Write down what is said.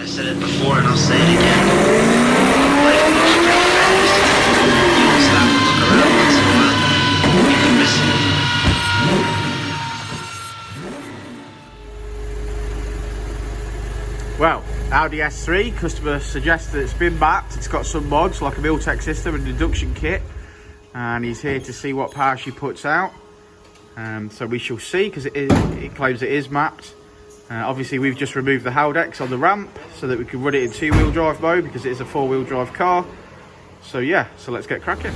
I said it before and I'll say it again. Life moves pretty fast. You don't stop and look around once in a while. You can miss it. Well, Audi S3, customer suggests that it's been mapped. It's got some mods like a Miltech system and induction kit, and he's here to see what power she puts out. So we shall see, because it claims it is mapped. Obviously we've just removed the Haldex on the ramp so that we can run it in 2-wheel drive mode, because it is a 4-wheel drive car. So yeah, so let's get cracking.